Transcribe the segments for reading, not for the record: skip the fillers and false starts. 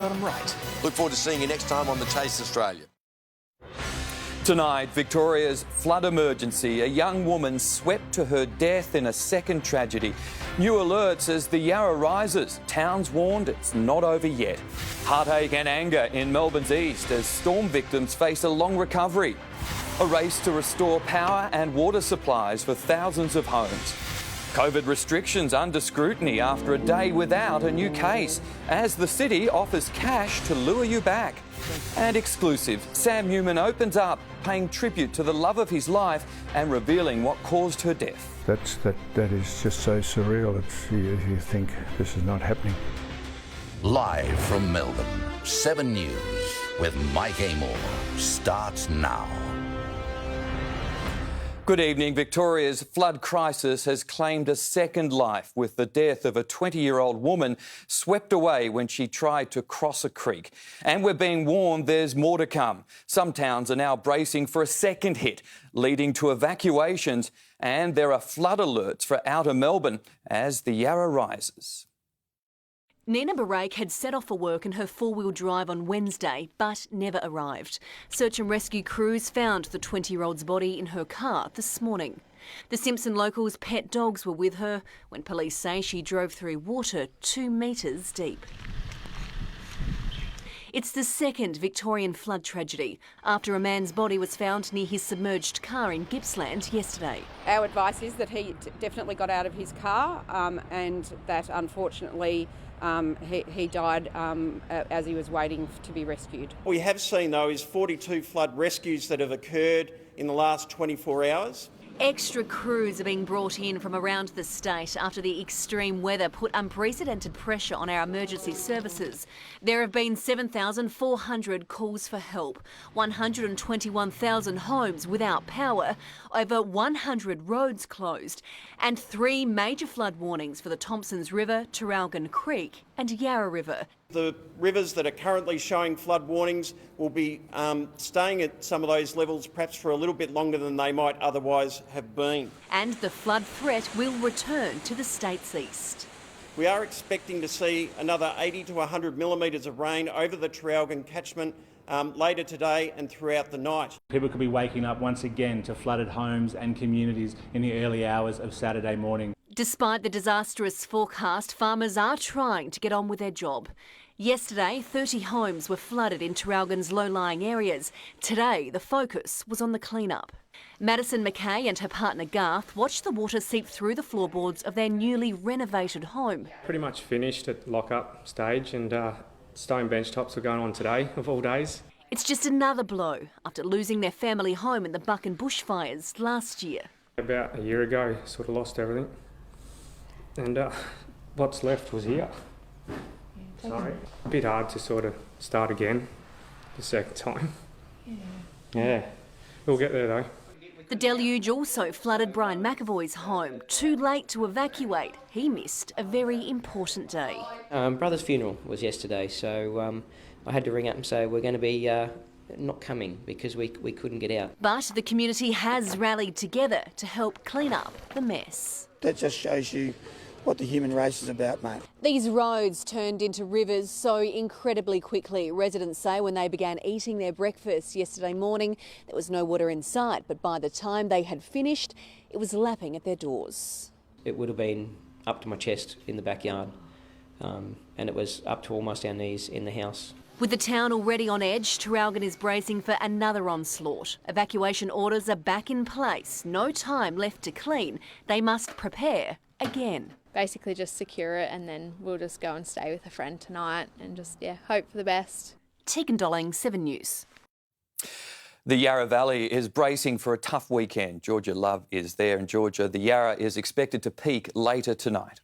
Got them right. Look forward to seeing you next time on The Chase Australia. Tonight, Victoria's flood emergency. A young woman swept to her death in a second tragedy. New alerts as the Yarra rises. Towns warned it's not over yet. Heartache and anger in Melbourne's east as storm victims face a long recovery. A race to restore power and water supplies for thousands of homes. COVID restrictions under scrutiny after a day without a new case, as the city offers cash to lure you back. And exclusive, Sam Newman opens up, paying tribute to the love of his life and revealing what caused her death. That is just so surreal. You think this is not happening. Live from Melbourne, 7 News with Mike Amor starts now. Good evening. Victoria's flood crisis has claimed a second life with the death of a 20-year-old woman swept away when she tried to cross a creek. And we're being warned there's more to come. Some towns are now bracing for a second hit, leading to evacuations, and there are flood alerts for outer Melbourne as the Yarra rises. Nina Barake had set off for work in her four-wheel drive on Wednesday, but never arrived. Search and rescue crews found the 20-year-old's body in her car this morning. The Simpson locals' pet dogs were with her when police say she drove through water 2 metres deep. It's the second Victorian flood tragedy after a man's body was found near his submerged car in Gippsland yesterday. Our advice is that he definitely got out of his car and that unfortunately he died as he was waiting to be rescued. What we have seen though is 42 flood rescues that have occurred in the last 24 hours. Extra crews are being brought in from around the state after the extreme weather put unprecedented pressure on our emergency services. There have been 7,400 calls for help, 121,000 homes without power, over 100 roads closed, and 3 major flood warnings for the Thomsons River, Traralgon Creek and Yarra River. The rivers that are currently showing flood warnings will be staying at some of those levels perhaps for a little bit longer than they might otherwise have been. And the flood threat will return to the state's east. We are expecting to see another 80 to 100 millimetres of rain over the Traralgon catchment later today and throughout the night. People could be waking up once again to flooded homes and communities in the early hours of Saturday morning. Despite the disastrous forecast, farmers are trying to get on with their job. Yesterday, 30 homes were flooded in Traralgon's low-lying areas. Today, the focus was on the clean-up. Madison McKay and her partner Garth watched the water seep through the floorboards of their newly renovated home. Pretty much finished at lock-up stage and stone bench tops were going on today, of all days. It's just another blow after losing their family home in the Buck and bushfires last year. About a year ago, sort of lost everything. And what's left was here. Sorry. A bit hard to sort of start again the second time. Yeah. We'll get there though. The deluge also flooded Brian McAvoy's home. Too late to evacuate. He missed a very important day. Brother's funeral was yesterday, so I had to ring up and say we're going to be not coming because we couldn't get out. But the community has rallied together to help clean up the mess. That just shows you what the human race is about, mate. These roads turned into rivers so incredibly quickly. Residents say when they began eating their breakfast yesterday morning, there was no water in sight, but by the time they had finished, it was lapping at their doors. It would have been up to my chest in the backyard, and it was up to almost our knees in the house. With the town already on edge, Traralgon is bracing for another onslaught. Evacuation orders are back in place. No time left to clean. They must prepare again. Basically just secure it and then we'll just go and stay with a friend tonight and just, hope for the best. Tegan Dolling, 7 News. The Yarra Valley is bracing for a tough weekend. Georgia Love is there in Georgia. The Yarra is expected to peak later tonight.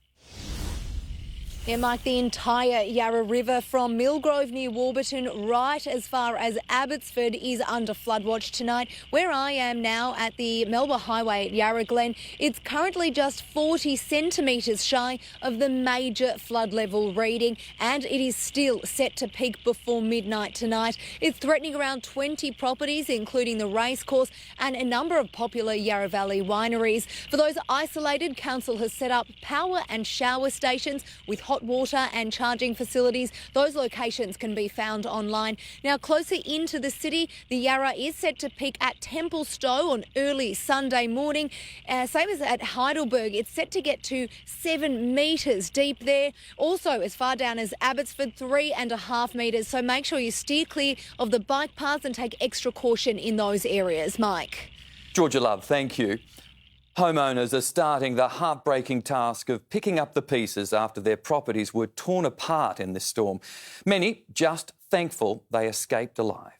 Yeah, Mike, the entire Yarra River from Millgrove near Warburton right as far as Abbotsford is under flood watch tonight. Where I am now at the Melbourne Highway at Yarra Glen, it's currently just 40 centimetres shy of the major flood level reading, and it is still set to peak before midnight tonight. It's threatening around 20 properties, including the racecourse and a number of popular Yarra Valley wineries. For those isolated, Council has set up power and shower stations with hot hot water and charging facilities. Those locations can be found online. Now, closer into the city, the Yarra is set to peak at Templestowe on early Sunday morning. Same as at Heidelberg, it's set to get to 7 metres deep there. Also, as far down as Abbotsford, 3.5 metres. So make sure you steer clear of the bike paths and take extra caution in those areas. Mike. Georgia Love, thank you. Homeowners are starting the heartbreaking task of picking up the pieces after their properties were torn apart in this storm. Many just thankful they escaped alive.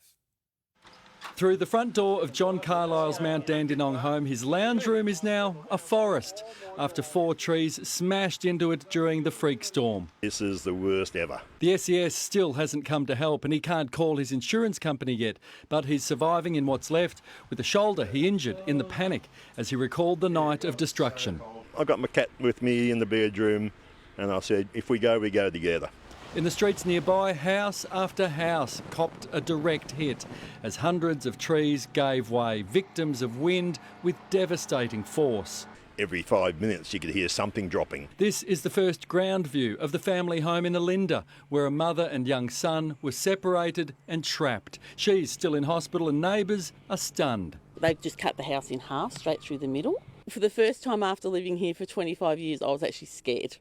Through the front door of John Carlisle's Mount Dandenong home, his lounge room is now a forest after 4 trees smashed into it during the freak storm. This is the worst ever. The SES still hasn't come to help and he can't call his insurance company yet, but he's surviving in what's left with a shoulder he injured in the panic as he recalled the night of destruction. I got my cat with me in the bedroom and I said, if we go together. In the streets nearby, house after house copped a direct hit as hundreds of trees gave way, victims of wind with devastating force. Every 5 minutes you could hear something dropping. This is the first ground view of the family home in Olinda, where a mother and young son were separated and trapped. She's still in hospital and neighbours are stunned. They've just cut the house in half, straight through the middle. For the first time after living here for 25 years, I was actually scared.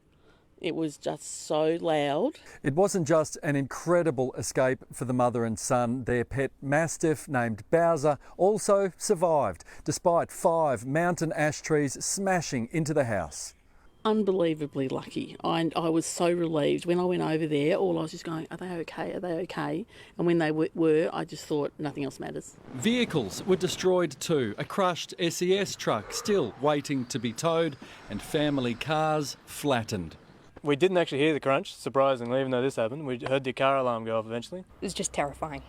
It was just so loud. It wasn't just an incredible escape for the mother and son. Their pet Mastiff, named Bowser, also survived, despite 5 mountain ash trees smashing into the house. Unbelievably lucky. I was so relieved. When I went over there, all I was just going, are they okay? Are they okay? And when they were, I just thought nothing else matters. Vehicles were destroyed too. A crushed SES truck still waiting to be towed and family cars flattened. We didn't actually hear the crunch, surprisingly, even though this happened. We heard the car alarm go off eventually. It was just terrifying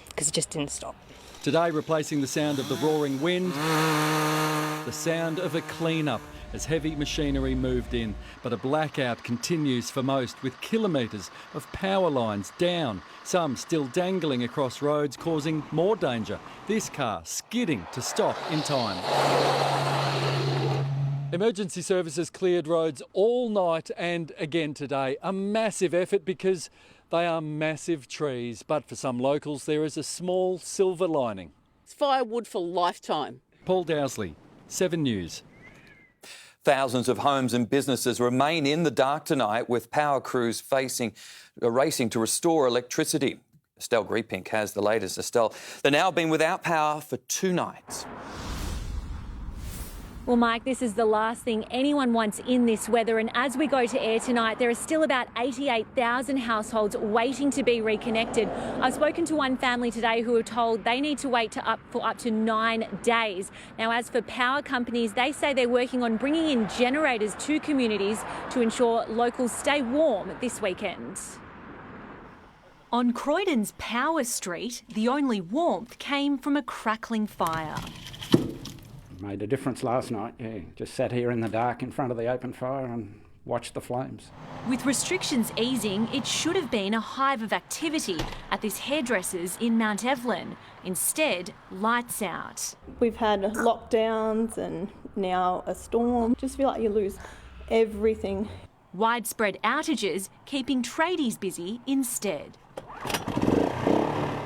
because it just didn't stop. Today, replacing the sound of the roaring wind, the sound of a clean-up as heavy machinery moved in. But a blackout continues for most, with kilometres of power lines down, some still dangling across roads, causing more danger. This car skidding to stop in time. Emergency services cleared roads all night and again today. A massive effort because they are massive trees, but for some locals there is a small silver lining. It's firewood for lifetime. Paul Dowsley, 7 News. Thousands of homes and businesses remain in the dark tonight with power crews racing to restore electricity. Estelle Griepink has the latest. Estelle, they've now been without power for 2 nights. Well, Mike, this is the last thing anyone wants in this weather, and as we go to air tonight, there are still about 88,000 households waiting to be reconnected. I've spoken to one family today who are told they need to wait for up to 9 days. Now, as for power companies, they say they're working on bringing in generators to communities to ensure locals stay warm this weekend. On Croydon's Power Street, the only warmth came from a crackling fire. Made a difference last night, yeah. Just sat here in the dark in front of the open fire and watched the flames. With restrictions easing, it should have been a hive of activity at this hairdresser's in Mount Evelyn. Instead, lights out. We've had lockdowns and now a storm. Just feel like you lose everything. Widespread outages keeping tradies busy instead.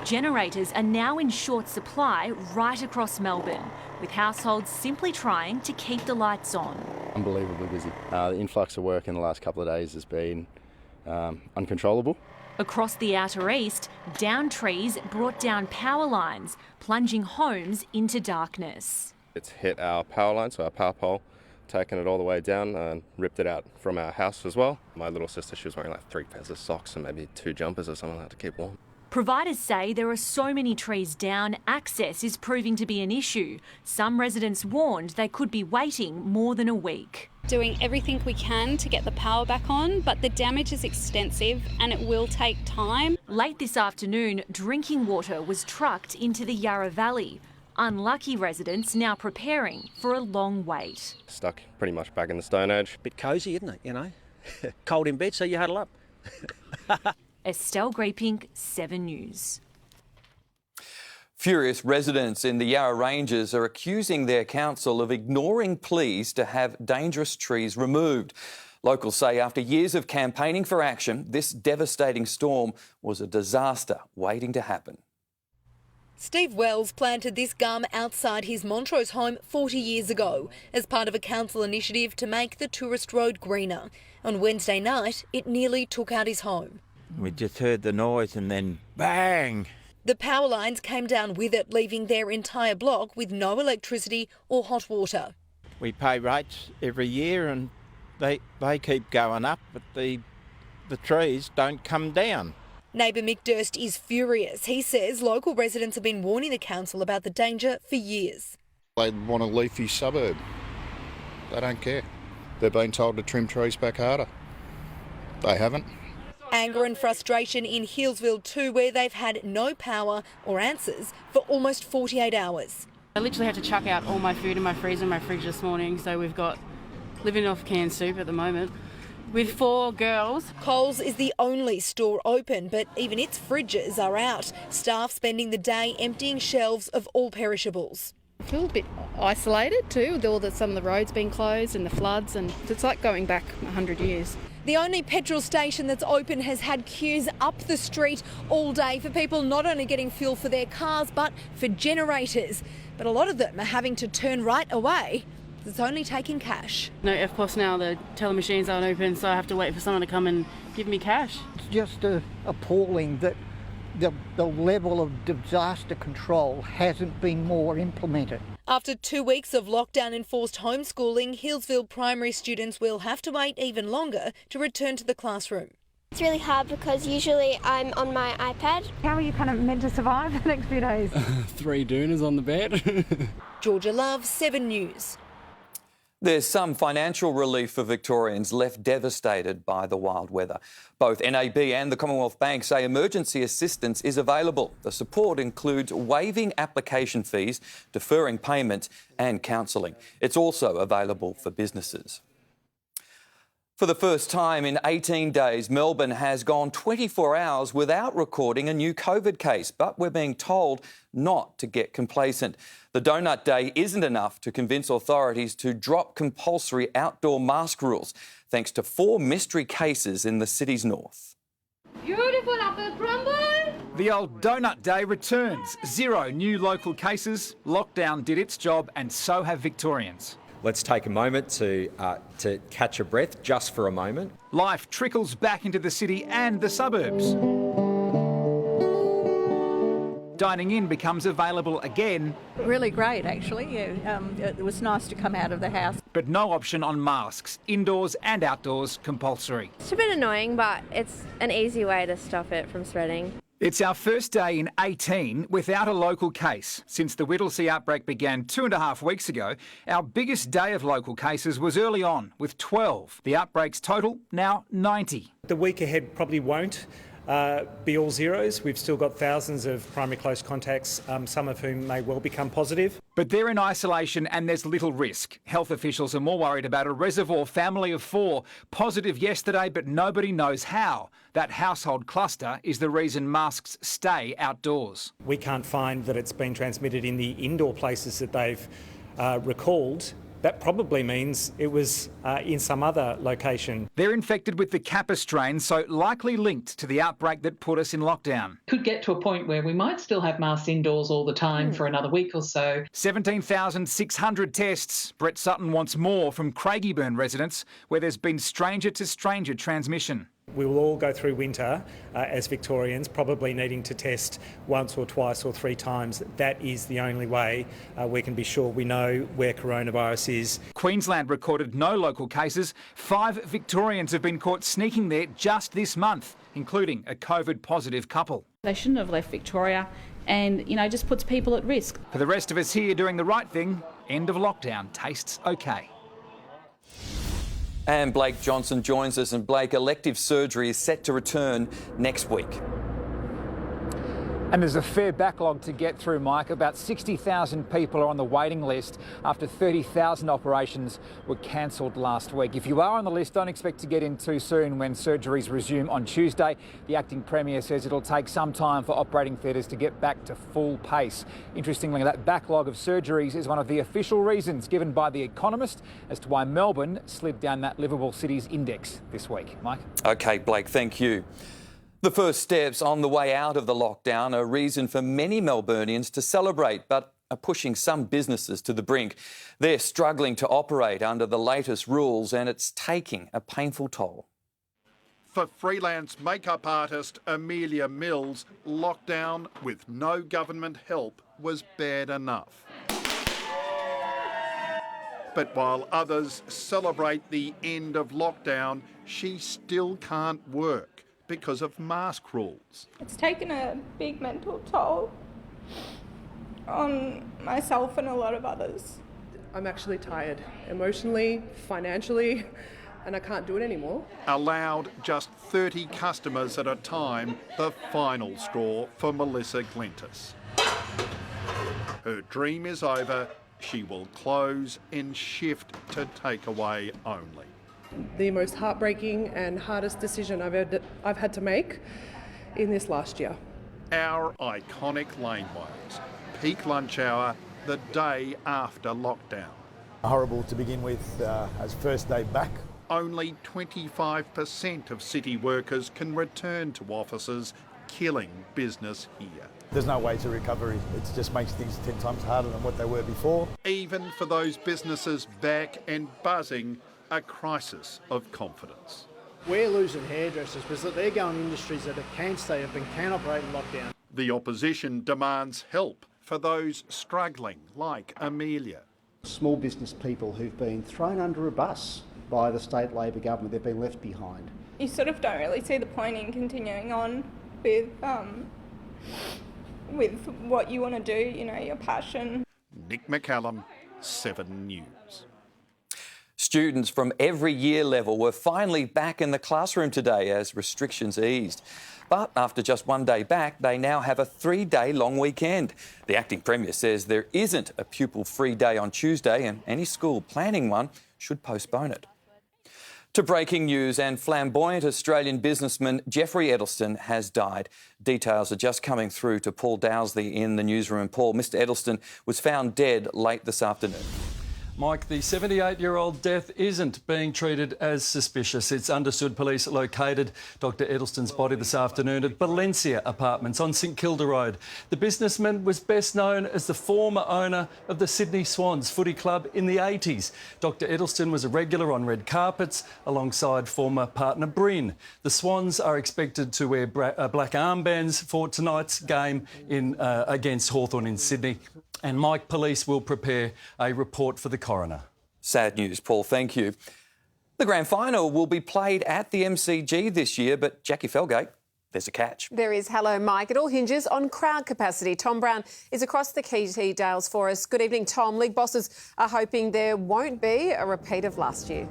Generators are now in short supply right across Melbourne, with households simply trying to keep the lights on. Unbelievably busy. The influx of work in the last couple of days has been uncontrollable. Across the outer east, downed trees brought down power lines, plunging homes into darkness. It's hit our power line, so our power pole, taken it all the way down and ripped it out from our house as well. My little sister, she was wearing like 3 pairs of socks and maybe 2 jumpers or something like that to keep warm. Providers say there are so many trees down, access is proving to be an issue. Some residents warned they could be waiting more than a week. Doing everything we can to get the power back on, but the damage is extensive and it will take time. Late this afternoon, drinking water was trucked into the Yarra Valley. Unlucky residents now preparing for a long wait. Stuck pretty much back in the Stone Age. Bit cosy, isn't it, you know? Cold in bed, so you huddle up. Estelle Griepink, 7 News. Furious residents in the Yarra Ranges are accusing their council of ignoring pleas to have dangerous trees removed. Locals say after years of campaigning for action, this devastating storm was a disaster waiting to happen. Steve Wells planted this gum outside his Montrose home 40 years ago as part of a council initiative to make the tourist road greener. On Wednesday night, it nearly took out his home. We just heard the noise and then bang! The power lines came down with it, leaving their entire block with no electricity or hot water. We pay rates every year and they keep going up, but the trees don't come down. Neighbour Mick Durst is furious. He says local residents have been warning the council about the danger for years. They want a leafy suburb. They don't care. They've been told to trim trees back harder. They haven't. Anger and frustration in Healesville too, where they've had no power or answers for almost 48 hours. I literally had to chuck out all my food in my freezer and my fridge this morning, so we've got living off canned soup at the moment. With 4 girls. Coles is the only store open, but even its fridges are out. Staff spending the day emptying shelves of all perishables. I feel a bit isolated too, with some of the roads being closed and the floods, and it's like going back 100 years. The only petrol station that's open has had queues up the street all day for people not only getting fuel for their cars, but for generators. But a lot of them are having to turn right away. It's only taking cash. No EFTPOS now, the teller machines aren't open, so I have to wait for someone to come and give me cash. It's just appalling that the level of disaster control hasn't been more implemented. After 2 weeks of lockdown-enforced homeschooling, Healesville primary students will have to wait even longer to return to the classroom. It's really hard because usually I'm on my iPad. How are you kind of meant to survive the next few days? 3 dooners on the bed. Georgia Love, 7 News. There's some financial relief for Victorians left devastated by the wild weather. Both NAB and the Commonwealth Bank say emergency assistance is available. The support includes waiving application fees, deferring payment and counselling. It's also available for businesses. For the first time in 18 days, Melbourne has gone 24 hours without recording a new COVID case, but we're being told not to get complacent. The donut day isn't enough to convince authorities to drop compulsory outdoor mask rules, thanks to 4 mystery cases in the city's north. Beautiful apple crumble! The old donut day returns. 0 new local cases. Lockdown did its job and so have Victorians. Let's take a moment to catch a breath, just for a moment. Life trickles back into the city and the suburbs. Dining in becomes available again. Really great, actually. It was nice to come out of the house. But no option on masks, indoors and outdoors, compulsory. It's a bit annoying, but it's an easy way to stop it from spreading. It's our first day in 18 without a local case. Since the Whittlesea outbreak began 2.5 weeks ago, our biggest day of local cases was early on, with 12. The outbreak's total, now 90. The week ahead probably won't be all zeros. We've still got thousands of primary close contacts, some of whom may well become positive. But they're in isolation and there's little risk. Health officials are more worried about a reservoir family of 4, positive yesterday, but nobody knows how. That household cluster is the reason masks stay outdoors. We can't find that it's been transmitted in the indoor places that they've recalled. That probably means it was in some other location. They're infected with the Kappa strain, so likely linked to the outbreak that put us in lockdown. Could get to a point where we might still have masks indoors all the time for another week or so. 17,600 tests. Brett Sutton wants more from Craigieburn residents, where there's been stranger-to-stranger transmission. We will all go through winter as Victorians, probably needing to test once or twice or 3 times. That is the only way we can be sure we know where coronavirus is. Queensland recorded no local cases. 5 Victorians have been caught sneaking there just this month, including a COVID-positive couple. They shouldn't have left Victoria and, just puts people at risk. For the rest of us here doing the right thing, end of lockdown tastes okay. And Blake Johnson joins us. And Blake, elective surgery is set to return next week. And there's a fair backlog to get through, Mike. About 60,000 people are on the waiting list after 30,000 operations were cancelled last week. If you are on the list, don't expect to get in too soon when surgeries resume on Tuesday. The acting Premier says it'll take some time for operating theatres to get back to full pace. Interestingly, that backlog of surgeries is one of the official reasons given by The Economist as to why Melbourne slid down that livable cities index this week. Mike? OK, Blake, thank you. The first steps on the way out of the lockdown are a reason for many Melburnians to celebrate, but are pushing some businesses to the brink. They're struggling to operate under the latest rules and it's taking a painful toll. For freelance makeup artist Amelia Mills, lockdown with no government help was bad enough. But while others celebrate the end of lockdown, she still can't work because of mask rules. It's taken a big mental toll on myself and a lot of others. I'm actually tired, emotionally, financially, and I can't do it anymore. Allowed just 30 customers at a time, the final straw for Melissa Glentis. Her dream is over. She will close and shift to takeaway only. The most heartbreaking and hardest decision I've had to make in this last year. Our iconic laneways, peak lunch hour, the day after lockdown. Horrible to begin with as first day back. Only 25% of city workers can return to offices, killing business here. There's no way to recover. It just makes things 10 times harder than what they were before. Even for those businesses back and buzzing, a crisis of confidence. We're losing hairdressers because they're going industries that can operate in lockdown. The opposition demands help for those struggling, like Amelia. Small business people who've been thrown under a bus by the state Labor government, they've been left behind. You sort of don't really see the point in continuing on with what you want to do, you know, your passion. Nick McCallum, 7 News. Students from every year level were finally back in the classroom today as restrictions eased. But after just one day back, they now have a 3-day long weekend. The acting Premier says there isn't a pupil-free day on Tuesday and any school planning one should postpone it. To breaking news, and flamboyant Australian businessman Jeffrey Edelsten has died. Details are just coming through to Paul Dowsley in the newsroom. Paul, Mr Edelsten was found dead late this afternoon. Mike, the 78-year-old death isn't being treated as suspicious. It's understood police located Dr Edelsten's body this afternoon at Valencia Apartments on St Kilda Road. The businessman was best known as the former owner of the Sydney Swans footy club in the 80s. Dr Edelsten was a regular on red carpets alongside former partner Bryn. The Swans are expected to wear black armbands for tonight's game against Hawthorn in Sydney. And Mike, police will prepare a report for the coroner. Sad news, Paul, thank you. The grand final will be played at the MCG this year, but Jackie Felgate, there's a catch. There is. Hello, Mike. It all hinges on crowd capacity. Tom Brown is across the KT Dales for us. Good evening, Tom. League bosses are hoping there won't be a repeat of last year.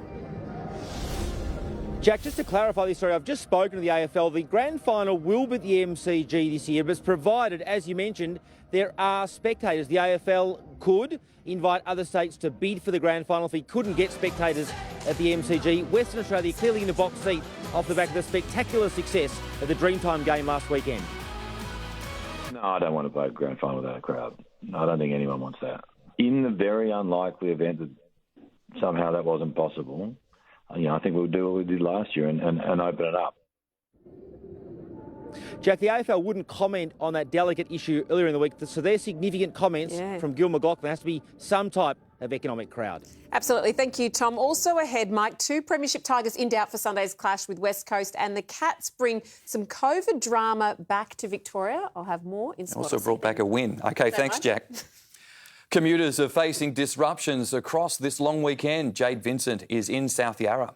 Jack, just to clarify this story, I've just spoken to the AFL. The grand final will be at the MCG this year, but it's provided, as you mentioned, there are spectators. The AFL could invite other states to bid for the grand final if he couldn't get spectators at the MCG. Western Australia clearly in the box seat off the back of the spectacular success of the Dreamtime game last weekend. No, I don't want to play a grand final without a crowd. I don't think anyone wants that. In the very unlikely event that somehow that wasn't possible, I think we'll do what we did last year and open it up. Jack, the AFL wouldn't comment on that delicate issue earlier in the week, so there's significant comments from Gil McLachlan. There has to be some type of economic crowd. Absolutely. Thank you, Tom. Also ahead, Mike, 2 Premiership Tigers in doubt for Sunday's clash with West Coast, and the Cats bring some COVID drama back to Victoria. I'll have more in sport. Also brought back a win. OK, thanks, Jack. Commuters are facing disruptions across this long weekend. Jade Vincent is in South Yarra.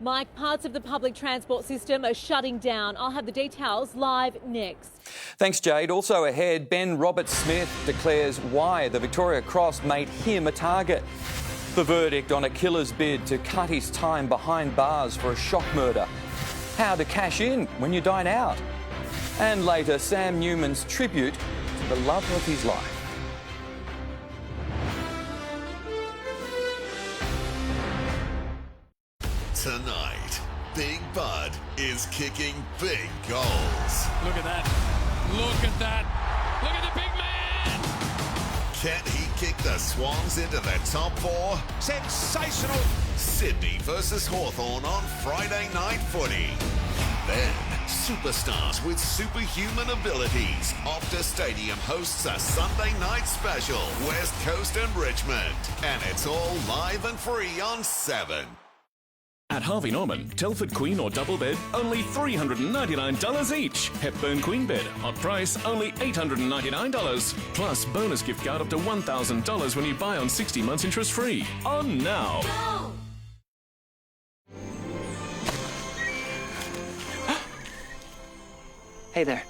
Mike, parts of the public transport system are shutting down. I'll have the details live next. Thanks, Jade. Also ahead, Ben Robert-Smith declares why the Victoria Cross made him a target. The verdict on a killer's bid to cut his time behind bars for a shock murder. How to cash in when you dine out. And later, Sam Newman's tribute to the love of his life. Tonight, Big Bud is kicking big goals. Look at that. Look at that. Look at the big man. Can he kick the Swans into the top four? Sensational. Sydney versus Hawthorn on Friday Night Footy. Then, superstars with superhuman abilities. Optus Stadium hosts a Sunday night special, West Coast and Richmond. And it's all live and free on 7. At Harvey Norman, Telford Queen or double bed, only $399 each. Hepburn Queen bed, hot price, only $899. Plus bonus gift card up to $1,000 when you buy on 60 months interest free. On now. Go! Hey there.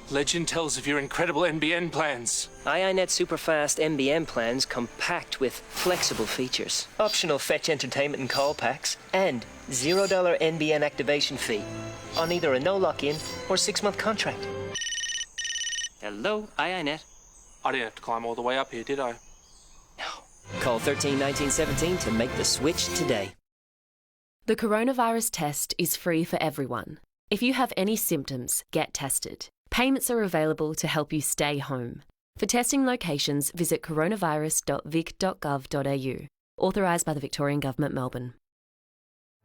Legend tells of your incredible NBN plans. iiNet Superfast NBN plans compact with flexible features, optional fetch entertainment and call packs, and $0 NBN activation fee on either a no lock-in or 6-month contract. Hello, iiNet. I didn't have to climb all the way up here, did I? Call 13 19 17 to make the switch today. The coronavirus test is free for everyone. If you have any symptoms, get tested. Payments are available to help you stay home. For testing locations, visit coronavirus.vic.gov.au. Authorised by the Victorian Government, Melbourne.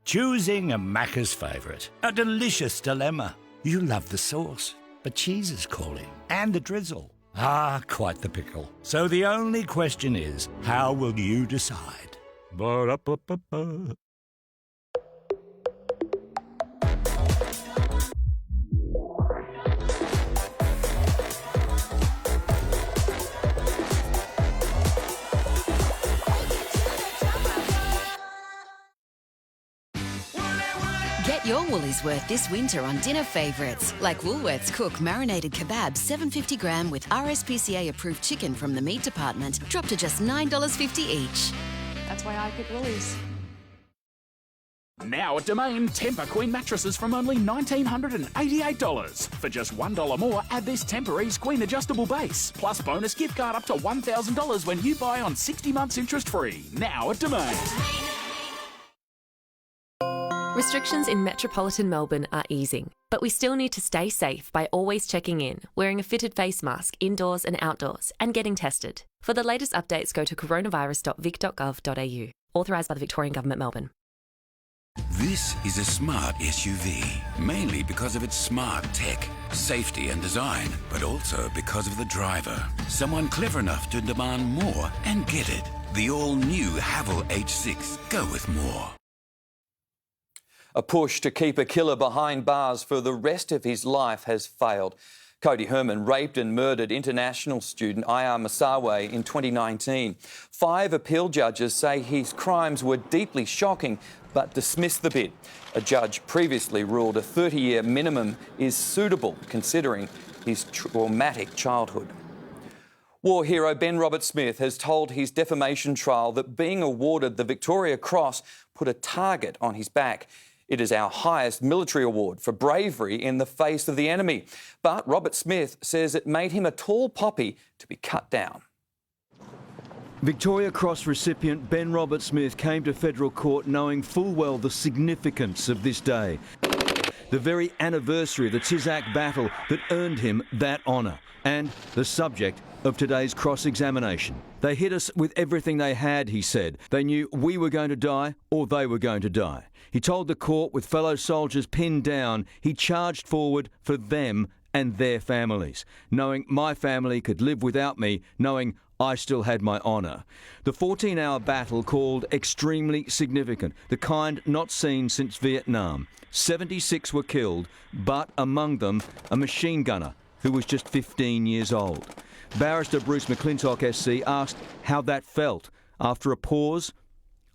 Choosing a Macca's favourite. A delicious dilemma. You love the sauce, but cheese is calling. And the drizzle. Ah, quite the pickle. So the only question is, how will you decide? Ba-da-ba-ba-ba. Get your Woolies worth this winter on dinner favourites, like Woolworths Cook marinated kebab 750 gram with RSPCA approved chicken from the meat department, dropped to just $9.50 each. That's why I pick Woolies. Now at Domain, Tempur Queen mattresses from only $1,988. For just $1 more, add this Tempur-Ease Queen adjustable base, plus bonus gift card up to $1,000 when you buy on 60 months interest free. Now at Domain. Restrictions in metropolitan Melbourne are easing, but we still need to stay safe by always checking in, wearing a fitted face mask indoors and outdoors, and getting tested. For the latest updates, go to coronavirus.vic.gov.au. Authorised by the Victorian Government, Melbourne. This is a smart SUV, mainly because of its smart tech, safety and design, but also because of the driver. Someone clever enough to demand more and get it. The all-new Haval H6. Go with more. A push to keep a killer behind bars for the rest of his life has failed. Cody Herman raped and murdered international student Ayar Masawe in 2019. 5 appeal judges say his crimes were deeply shocking but dismissed the bid. A judge previously ruled a 30-year minimum is suitable considering his traumatic childhood. War hero Ben Roberts-Smith has told his defamation trial that being awarded the Victoria Cross put a target on his back. It is our highest military award for bravery in the face of the enemy. But Roberts-Smith says it made him a tall poppy to be cut down. Victoria Cross recipient Ben Roberts-Smith came to federal court knowing full well the significance of this day. The very anniversary of the Tizak battle that earned him that honour, and the subject of today's cross-examination. They hit us with everything they had, he said. They knew we were going to die or they were going to die. He told the court, with fellow soldiers pinned down, he charged forward for them and their families, knowing my family could live without me, knowing I still had my honour. The 14-hour battle called extremely significant, the kind not seen since Vietnam. 76 were killed, but among them a machine gunner who was just 15 years old. Barrister Bruce McClintock SC asked how that felt. After a pause,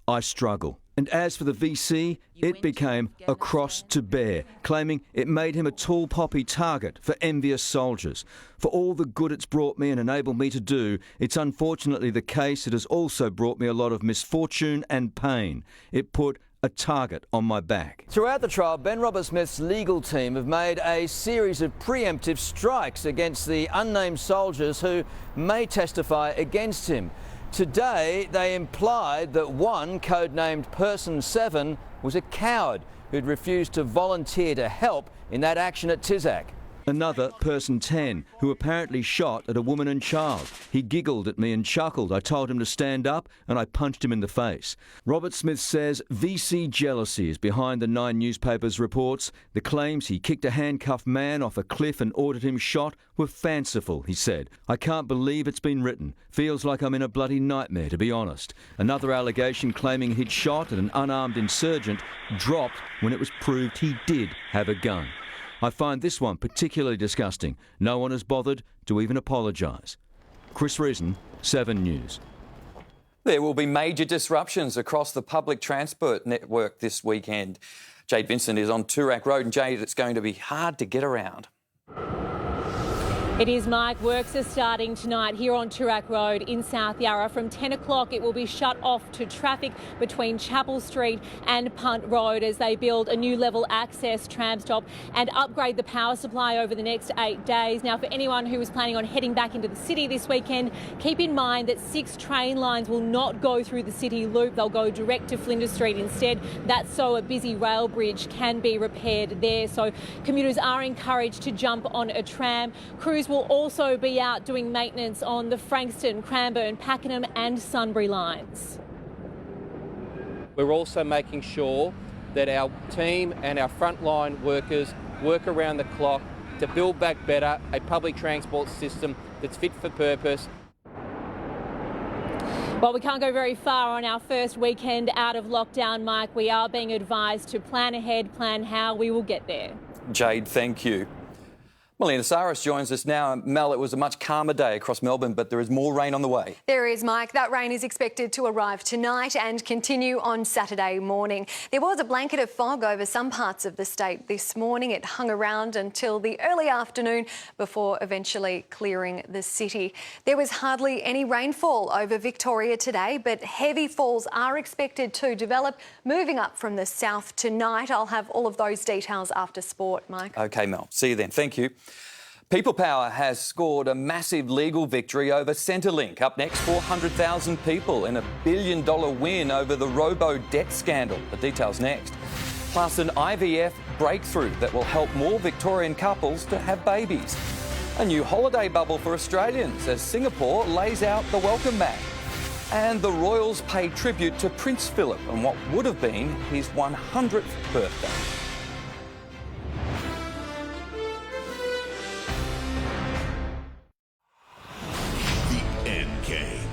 I struggle. And as for the VC, it became a cross to bear, claiming it made him a tall poppy target for envious soldiers. For all the good it's brought me and enabled me to do, it's unfortunately the case it has also brought me a lot of misfortune and pain. It put a target on my back. Throughout the trial, Ben Robert-Smith's legal team have made a series of preemptive strikes against the unnamed soldiers who may testify against him. Today, they implied that one, codenamed Person 7, was a coward who'd refused to volunteer to help in that action at Tizak. Another, Person 10, who apparently shot at a woman and child. He giggled at me and chuckled. I told him to stand up and I punched him in the face. Robert-Smith says VC jealousy is behind the 9 newspapers' reports. The claims he kicked a handcuffed man off a cliff and ordered him shot were fanciful, he said. I can't believe it's been written. Feels like I'm in a bloody nightmare, to be honest. Another allegation claiming he'd shot at an unarmed insurgent dropped when it was proved he did have a gun. I find this one particularly disgusting. No one has bothered to even apologise. Chris Reason, 7 News. There will be major disruptions across the public transport network this weekend. Jade Vincent is on Toorak Road, and Jade, it's going to be hard to get around. It is, Mike. Works are starting tonight here on Toorak Road in South Yarra. From 10 o'clock it will be shut off to traffic between Chapel Street and Punt Road as they build a new level access tram stop and upgrade the power supply over the next 8 days. Now, for anyone who is planning on heading back into the city this weekend, keep in mind that 6 train lines will not go through the city loop. They'll go direct to Flinders Street instead. That's so a busy rail bridge can be repaired there. So commuters are encouraged to jump on a tram. Crews will also be out doing maintenance on the Frankston, Cranbourne, Pakenham and Sunbury lines. We're also making sure that our team and our frontline workers work around the clock to build back better a public transport system that's fit for purpose. Well, we can't go very far on our first weekend out of lockdown, Mike. We are being advised to plan ahead, plan how we will get there. Jade, thank you. Melina Saris joins us now. Mel, it was a much calmer day across Melbourne, but there is more rain on the way. There is, Mike. That rain is expected to arrive tonight and continue on Saturday morning. There was a blanket of fog over some parts of the state this morning. It hung around until the early afternoon before eventually clearing the city. There was hardly any rainfall over Victoria today, but heavy falls are expected to develop, moving up from the south tonight. I'll have all of those details after sport, Mike. OK, Mel. See you then. Thank you. People Power has scored a massive legal victory over Centrelink. Up next, 400,000 people in a $1 billion win over the Robo-debt scandal. The details next. Plus an IVF breakthrough that will help more Victorian couples to have babies. A new holiday bubble for Australians as Singapore lays out the welcome mat. And the Royals pay tribute to Prince Philip on what would have been his 100th birthday.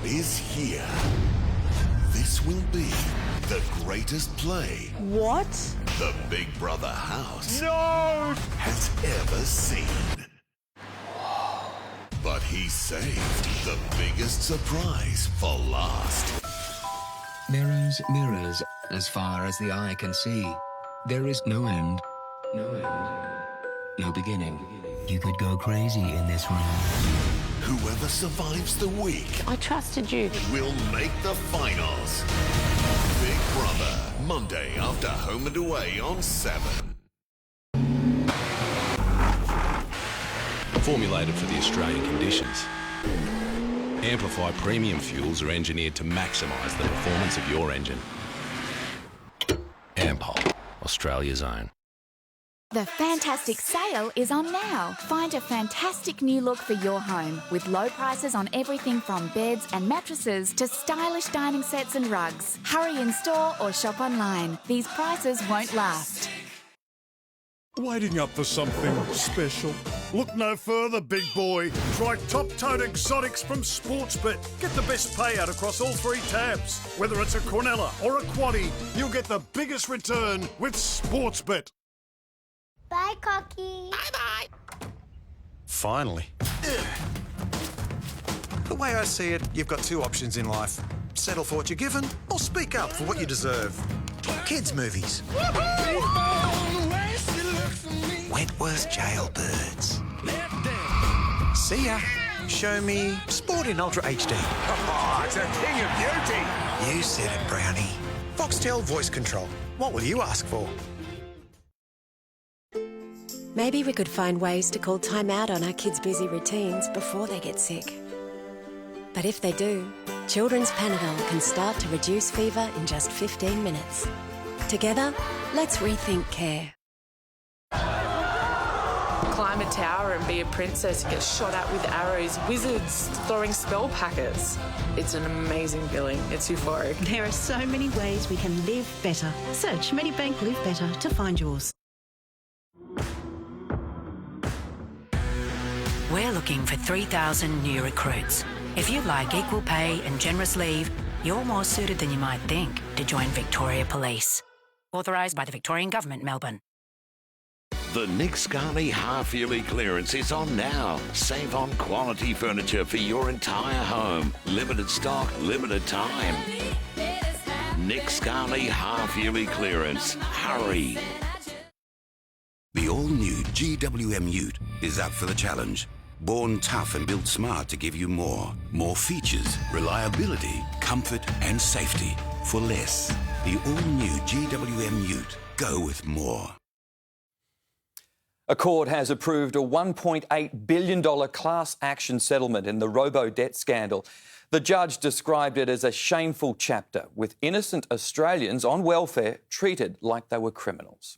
Is here. This will be the greatest play. What? The Big Brother house No! has ever seen. But he saved the biggest surprise for last. Mirrors, mirrors, as far as the eye can see, there is no end. No end. No beginning. You could go crazy in this room. Whoever survives the week, I trusted you, will make the finals. Big Brother, Monday after Home and Away on 7. Formulated for the Australian conditions, Amplify premium fuels are engineered to maximise the performance of your engine. Ampol, Australia's own. The fantastic sale is on now. Find a fantastic new look for your home with low prices on everything from beds and mattresses to stylish dining sets and rugs. Hurry in store or shop online. These prices won't last. Waiting up for something special? Look no further, big boy. Try top-toed exotics from Sportsbet. Get the best payout across all 3 tabs. Whether it's a Cornella or a Quaddie, you'll get the biggest return with Sportsbet. Bye, Cocky. Bye-bye. Finally. The way I see it, you've got 2 options in life. Settle for what you're given or speak up for what you deserve. Kids' movies. Wentworth Jailbirds. See ya. Show me Sport in Ultra HD. Oh, it's a thing of beauty. You said it, Brownie. Foxtel voice control. What will you ask for? Maybe we could find ways to call time out on our kids' busy routines before they get sick. But if they do, Children's Panadol can start to reduce fever in just 15 minutes. Together, let's rethink care. Climb a tower and be a princess, get shot at with arrows, wizards throwing spell packets. It's an amazing feeling. It's euphoric. There are so many ways we can live better. Search Medibank Live Better to find yours. We're looking for 3,000 new recruits. If you like equal pay and generous leave, you're more suited than you might think to join Victoria Police. Authorised by the Victorian Government, Melbourne. The Nick Scali half-yearly clearance is on now. Save on quality furniture for your entire home. Limited stock, limited time. Nick Scali half-yearly clearance. Hurry. The all-new GWM Ute is up for the challenge. Born tough and built smart to give you more. More features, reliability, comfort and safety for less. The all-new GWM Ute. Go with more. A court has approved a $1.8 billion class action settlement in the Robo-debt scandal. The judge described it as a shameful chapter, with innocent Australians on welfare treated like they were criminals.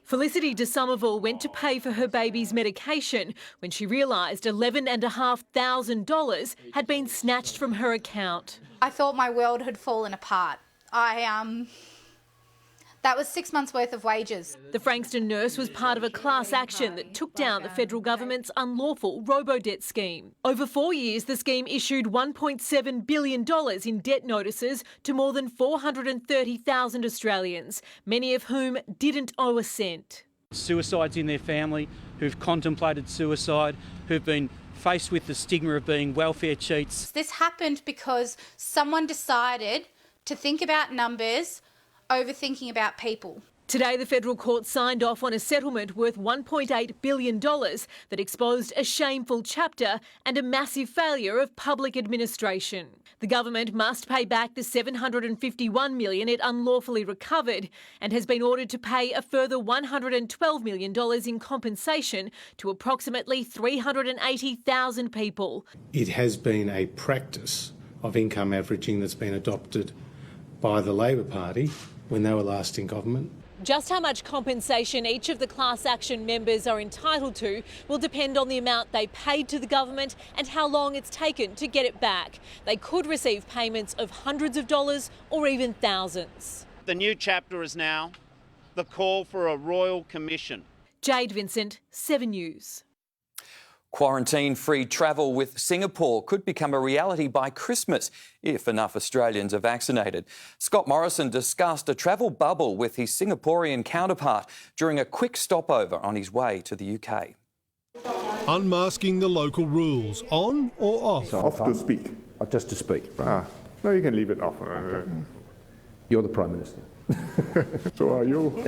Felicity de Somerville went to pay for her baby's medication when she realised $11,500 had been snatched from her account. I thought my world had fallen apart. That was 6 months' worth of wages. The Frankston nurse was part of a class action that took down the federal government's unlawful robo-debt scheme. Over 4 years, the scheme issued $1.7 billion in debt notices to more than 430,000 Australians, many of whom didn't owe a cent. Suicides in their family, who've contemplated suicide, who've been faced with the stigma of being welfare cheats. This happened because someone decided to think about numbers over thinking about people. Today, the federal court signed off on a settlement worth $1.8 billion that exposed a shameful chapter and a massive failure of public administration. The government must pay back the $751 million it unlawfully recovered and has been ordered to pay a further $112 million in compensation to approximately 380,000 people. It has been a practice of income averaging that's been adopted by the Labor Party when they were last in government. Just how much compensation each of the class action members are entitled to will depend on the amount they paid to the government and how long it's taken to get it back. They could receive payments of hundreds of dollars or even thousands. The new chapter is now the call for a royal commission. Jade Vincent, 7 News. Quarantine-free travel with Singapore could become a reality by Christmas if enough Australians are vaccinated. Scott Morrison discussed a travel bubble with his Singaporean counterpart during a quick stopover on his way to the UK. Unmasking the local rules, on or off? So off to speak. Just to speak. No, you can leave it off. You're the Prime Minister. So are you.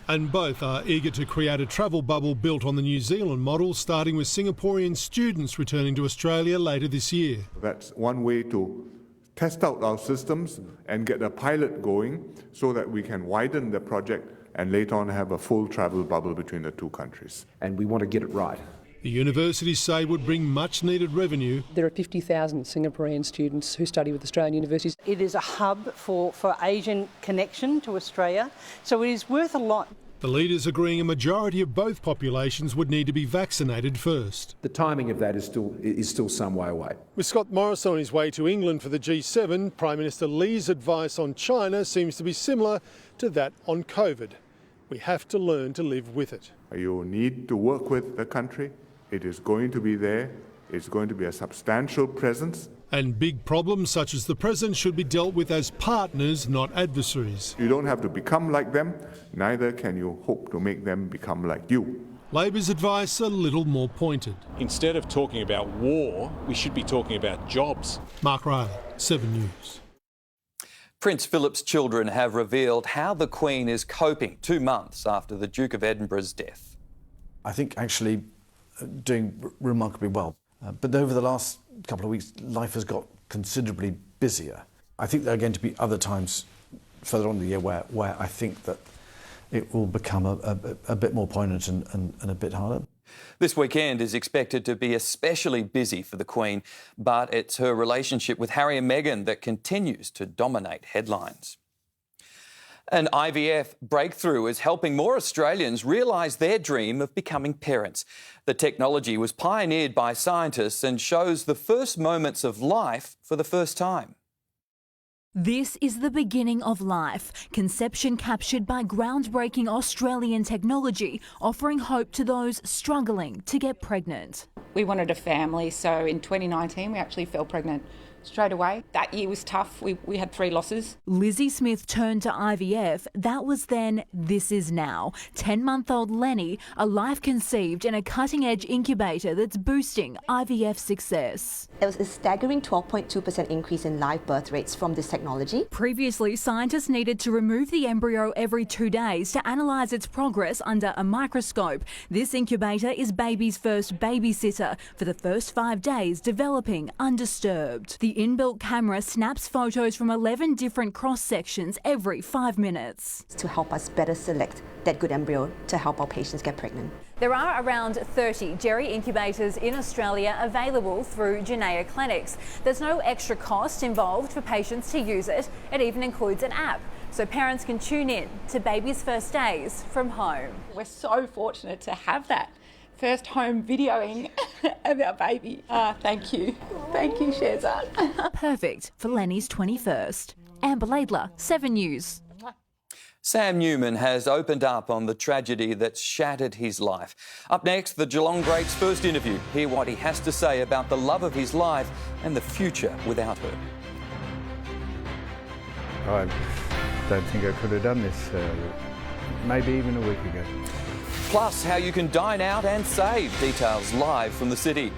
And both are eager to create a travel bubble built on the New Zealand model, starting with Singaporean students returning to Australia later this year. That's one way to test out our systems and get a pilot going so that we can widen the project and later on have a full travel bubble between the two countries. And we want to get it right. The universities say would bring much needed revenue. There are 50,000 Singaporean students who study with Australian universities. It is a hub for Asian connection to Australia, so it is worth a lot. The leaders agreeing a majority of both populations would need to be vaccinated first. The timing of that is still some way away. With Scott Morrison on his way to England for the G7, Prime Minister Lee's advice on China seems to be similar to that on COVID. We have to learn to live with it. You need to work with the country. It is going to be there. It's going to be a substantial presence. And big problems such as the present should be dealt with as partners, not adversaries. You don't have to become like them, neither can you hope to make them become like you. Labor's advice a little more pointed. Instead of talking about war, we should be talking about jobs. Mark Riley, 7 News. Prince Philip's children have revealed how the Queen is coping 2 months after the Duke of Edinburgh's death. I think actually doing remarkably well. But over the last couple of weeks, life has got considerably busier. I think there are going to be other times further on in the year where I think that it will become a bit more poignant and a bit harder. This weekend is expected to be especially busy for the Queen, but it's her relationship with Harry and Meghan that continues to dominate headlines. An IVF breakthrough is helping more Australians realise their dream of becoming parents. The technology was pioneered by scientists and shows the first moments of life for the first time. This is the beginning of life, conception captured by groundbreaking Australian technology, offering hope to those struggling to get pregnant. We wanted a family, so in 2019 we actually fell pregnant straight away. That year was tough. We had 3 losses. Lizzie Smith turned to IVF. That was then, this is now. 10-month-old Lenny, a life conceived in a cutting-edge incubator that's boosting IVF success. There was a staggering 12.2% increase in live birth rates from this technology. Previously, scientists needed to remove the embryo every 2 days to analyse its progress under a microscope. This incubator is baby's first babysitter for the first 5 days, developing undisturbed. The inbuilt camera snaps photos from 11 different cross-sections every 5 minutes. To help us better select that good embryo to help our patients get pregnant. There are around 30 Jerry incubators in Australia available through Genea clinics. There's no extra cost involved for patients to use it. It even includes an app, so parents can tune in to baby's first days from home. We're so fortunate to have that. First home videoing of our baby. Thank you. Thank you, Shazad. Perfect for Lenny's 21st. Amber Laidler, 7 News. Sam Newman has opened up on the tragedy that's shattered his life. Up next, the Geelong great's first interview. Hear what he has to say about the love of his life and the future without her. I don't think I could have done this maybe even a week ago. Plus, how you can dine out and save. Details live from the city.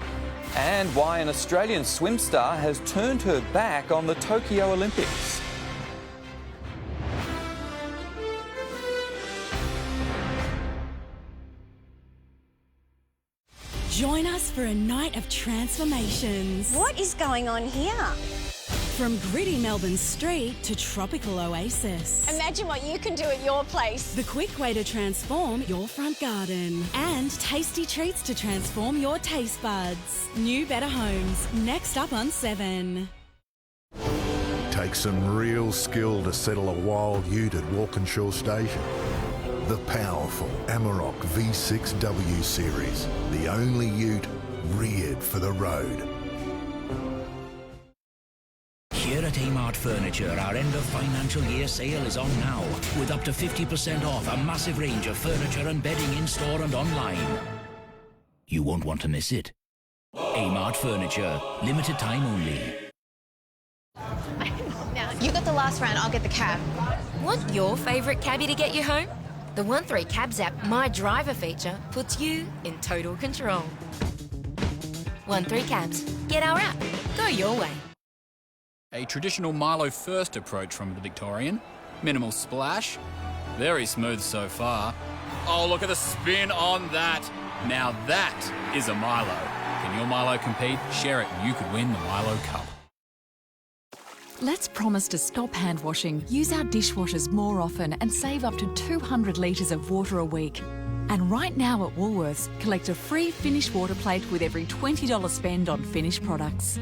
And why an Australian swim star has turned her back on the Tokyo Olympics. Join us for a night of transformations. What is going on here? From gritty Melbourne street to tropical oasis. Imagine what you can do at your place. The quick way to transform your front garden. And tasty treats to transform your taste buds. New Better Homes, next up on 7. Takes some real skill to settle a wild ute at Walkinshaw Station. The powerful Amor V6W series, the only ute reared for the road. Here at Amor Furniture, our end of financial year sale is on now, with up to 50% off a massive range of furniture and bedding in-store and online. You won't want to miss it. Amor Furniture, limited time only. Now, you got the last round, I'll get the cab. Want your favourite cabbie to get you home? The 13 Cabs app My Driver feature puts you in total control. 13 Cabs. Get our app. Go your way. A traditional Milo first approach from the Victorian. Minimal splash. Very smooth so far. Oh, look at the spin on that. Now that is a Milo. Can your Milo compete? Share it and you could win the Milo Cup. Let's promise to stop hand washing, use our dishwashers more often and save up to 200 litres of water a week. And right now at Woolworths, collect a free Finish water plate with every $20 spend on Finish products.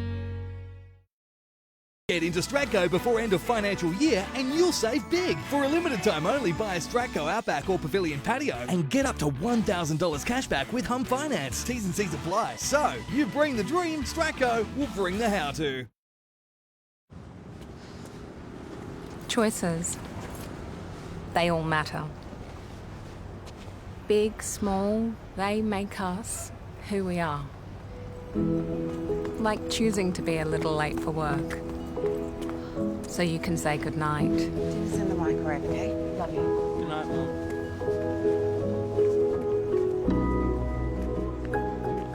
Get into Stratco before end of financial year and you'll save big. For a limited time only, buy a Stratco Outback or Pavilion patio and get up to $1,000 cash back with Home Finance. T's and C's apply. So, you bring the dream, Stratco will bring the how-to. Choices. They all matter. Big, small, they make us who we are. Like choosing to be a little late for work, so you can say goodnight. Dinner's in the microwave, okay? Love you. Good night, Mum.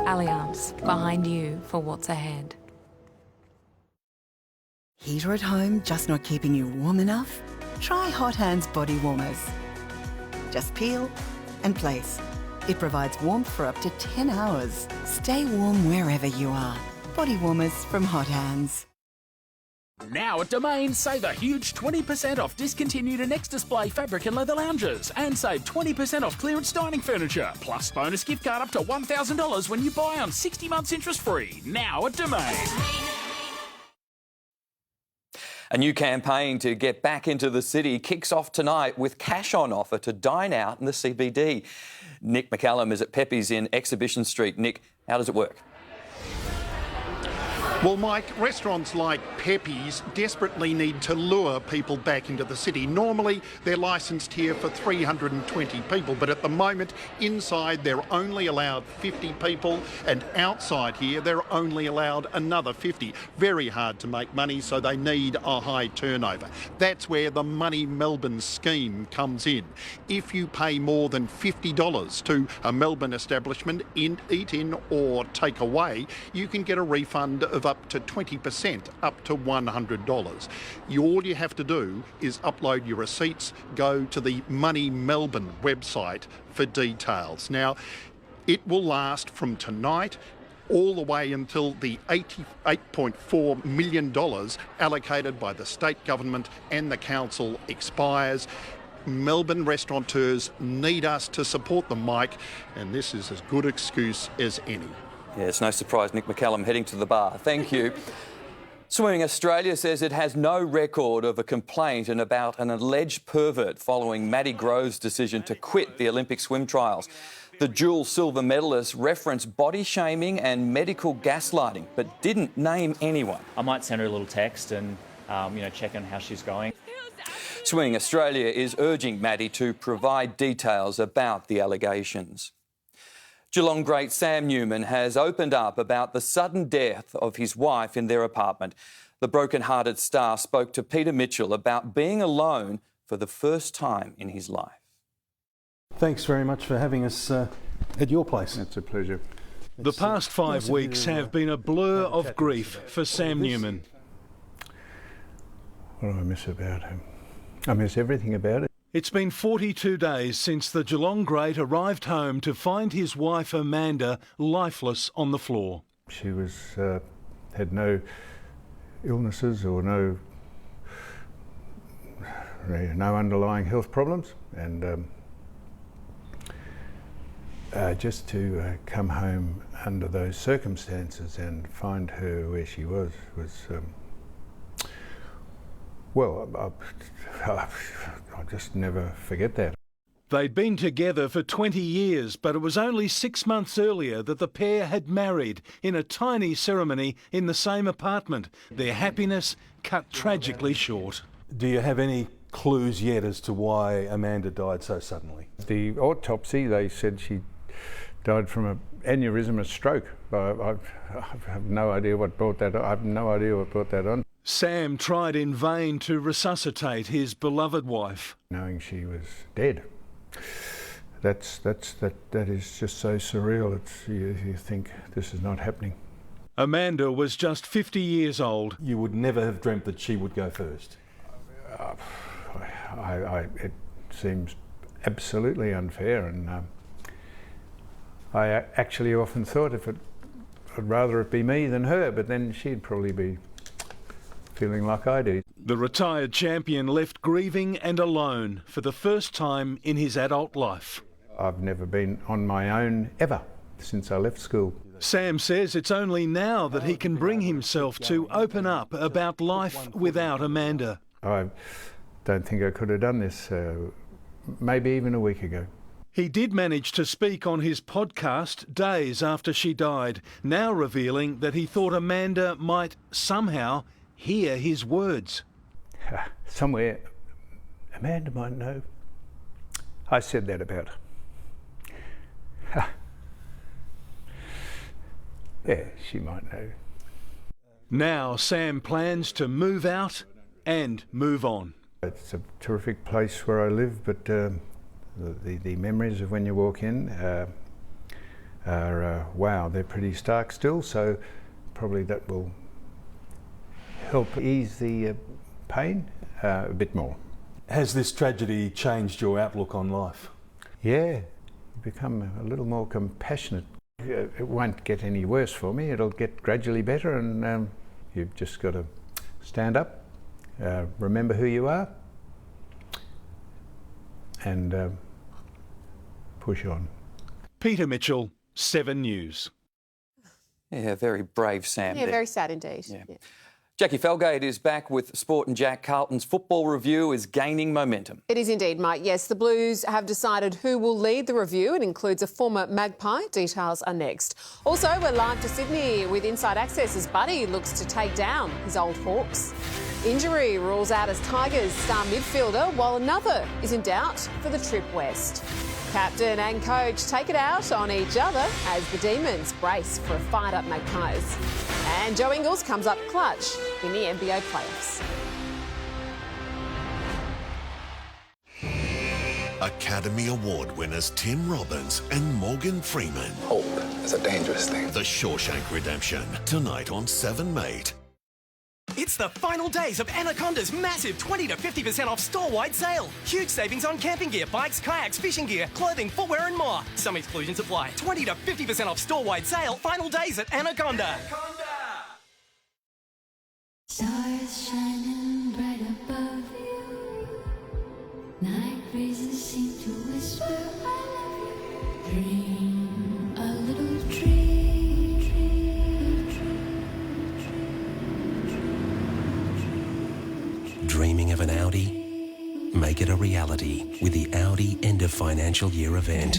Allianz, behind you for what's ahead. Heater at home just not keeping you warm enough? Try Hot Hands Body Warmers. Just peel and place. It provides warmth for up to 10 hours. Stay warm wherever you are. Body Warmers from Hot Hands. Now at Domain, save a huge 20% off discontinued and ex-display fabric and leather lounges, and save 20% off clearance dining furniture, plus bonus gift card up to $1,000 when you buy on 60 months interest-free. Now at Domain. A new campaign to get back into the city kicks off tonight with cash on offer to dine out in the CBD. Nick McCallum is at Pepe's in Exhibition Street. Nick, how does it work? Well, Mike, restaurants like Pepe's desperately need to lure people back into the city. Normally, they're licensed here for 320 people, but at the moment, inside they're only allowed 50 people, and outside here they're only allowed another 50. Very hard to make money, so they need a high turnover. That's where the Money Melbourne scheme comes in. If you pay more than $50 to a Melbourne establishment, eat in or take away, you can get a refund of up to 20%, up to $100. All you have to do is upload your receipts, go to the Money Melbourne website for details. Now, it will last from tonight all the way until the $88.4 million allocated by the state government and the council expires. Melbourne restaurateurs need us to support them, Mike, and this is as good excuse as any. Yeah, it's no surprise Nick McCallum heading to the bar. Thank you. Swimming Australia says it has no record of a complaint and about an alleged pervert following Maddie Grove's decision to quit the Olympic swim trials. The dual silver medalist referenced body shaming and medical gaslighting, but didn't name anyone. I might send her a little text and, check on how she's going. Swimming Australia is urging Maddie to provide details about the allegations. Geelong great Sam Newman has opened up about the sudden death of his wife in their apartment. The broken-hearted star spoke to Peter Mitchell about being alone for the first time in his life. Thanks very much for having us at your place. It's a pleasure. The past 5 weeks have been a blur of grief for Sam Newman. What do I miss about him? I miss everything about it. It's been 42 days since the Geelong great arrived home to find his wife Amanda lifeless on the floor. She was had no illnesses or no underlying health problems, and just to come home under those circumstances and find her where she was well, I'll just never forget that. They'd been together for 20 years, but it was only 6 months earlier that the pair had married in a tiny ceremony in the same apartment. Their happiness cut tragically short. Do you have any clues yet as to why Amanda died so suddenly? The autopsy, they said she died from an aneurysm, a stroke. I have no idea what brought that on. I have no idea what brought that on. Sam tried in vain to resuscitate his beloved wife. Knowing she was dead, that is just so surreal. You think this is not happening. Amanda was just 50 years old. You would never have dreamt that she would go first. It seems absolutely unfair, and I actually often thought I'd rather it be me than her, but then she'd probably be feeling like I do. The retired champion left grieving and alone for the first time in his adult life. I've never been on my own ever since I left school. Sam says it's only now that he can bring himself to open up about life without Amanda. I don't think I could have done this maybe even a week ago. He did manage to speak on his podcast days after she died, now revealing that he thought Amanda might somehow hear his words. Somewhere Amanda might know. I said that about her. Yeah, she might know. Now Sam plans to move out and move on. It's a terrific place where I live, but the memories of when you walk in are wow, they're pretty stark still, so probably that will help ease the pain a bit more. Has this tragedy changed your outlook on life? Yeah, you become a little more compassionate. It won't get any worse for me, it'll get gradually better, and you've just got to stand up, remember who you are, and push on. Peter Mitchell, 7 News. Yeah, very brave Sam. Yeah, there. very sad indeed. Yeah. Yeah. Jackie Felgate is back with Sport and Jack. Carlton's football review is gaining momentum. It is indeed, Mike. Yes, the Blues have decided who will lead the review. It includes a former Magpie. Details are next. Also, we're live to Sydney with Inside Access as Buddy looks to take down his old Hawks. Injury rules out as Tigers star midfielder, while another is in doubt for the trip west. Captain and coach take it out on each other as the Demons brace for a fired-up Magpies. And Joe Ingles comes up clutch in the NBA playoffs. Academy Award winners Tim Robbins and Morgan Freeman. Hope is a dangerous thing. The Shawshank Redemption, tonight on 7 Mate. It's the final days of Anaconda's massive 20 to 50% off store-wide sale. Huge savings on camping gear, bikes, kayaks, fishing gear, clothing, footwear and more. Some exclusions apply. 20 to 50% off store-wide sale. Final days at Anaconda. Stars shining bright above you. Night breezes seem to whisper I love you. Dream a little dream. Dreaming of an Audi? Make it a reality with the Audi End of Financial Year event.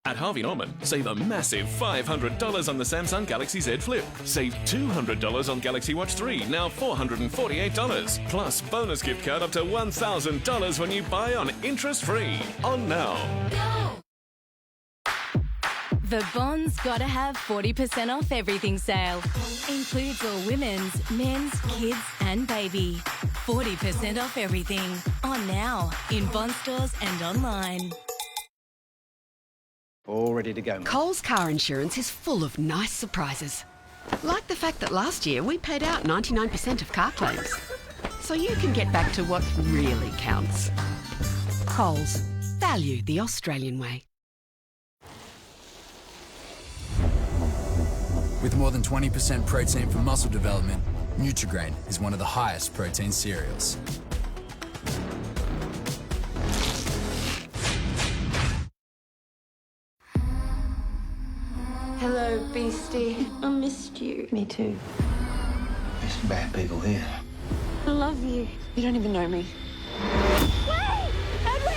At Harvey Norman, save a massive $500 on the Samsung Galaxy Z Flip. Save $200 on Galaxy Watch 3, now $448. Plus, bonus gift card up to $1,000 when you buy on interest-free. On now. The Bond's gotta have 40% off everything sale. Includes all women's, men's, kids and baby. 40% off everything. On now, in Bond stores and online. All ready to go. Coles car insurance is full of nice surprises. Like the fact that last year we paid out 99% of car claims. So you can get back to what really counts. Coles. Value the Australian way. With more than 20% protein for muscle development, Nutri-Grain is one of the highest protein cereals. Hello, Beastie. I missed you. Me too. There's some bad people here. I love you. You don't even know me. Wait! Edward!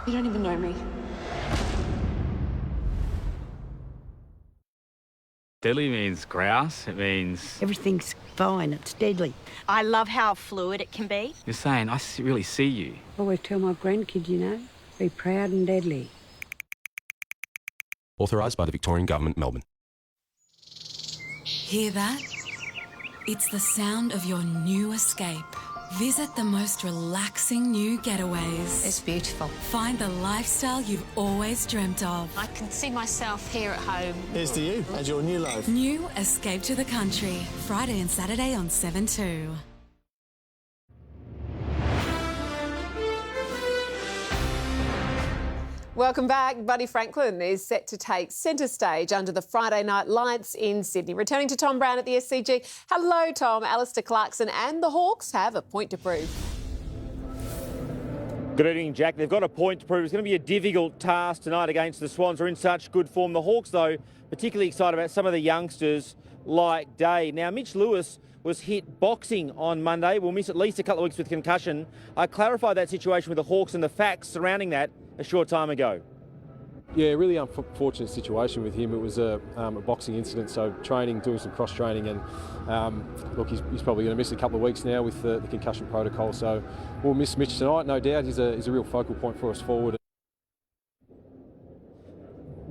You don't even know me. Deadly means grouse. It means... Everything's fine. It's deadly. I love how fluid it can be. You're saying, I really see you. I always tell my grandkids, you know, be proud and deadly. Authorised by the Victorian Government, Melbourne. Hear that? It's the sound of your new escape. Visit the most relaxing new getaways. It's beautiful. Find the lifestyle you've always dreamt of. I can see myself here at home. Here's to you and your new life. New Escape to the Country. Friday and Saturday on 7/2. Welcome back. Buddy Franklin is set to take centre stage under the Friday night lights in Sydney. Returning to Tom Brown at the SCG. Hello, Tom. Alistair Clarkson and the Hawks have a point to prove. Good evening, Jack. They've got a point to prove. It's going to be a difficult task tonight against the Swans. They're in such good form. The Hawks, though, particularly excited about some of the youngsters like Day. Now, Mitch Lewis was hit boxing on Monday. We'll miss at least a couple of weeks with concussion. I clarified that situation with the Hawks and the facts surrounding that a short time ago. Yeah, really unfortunate situation with him. It was a boxing incident, so training, doing some cross-training, and look, he's probably going to miss a couple of weeks now with the concussion protocol, so we'll miss Mitch tonight, no doubt. He's a real focal point for us forward.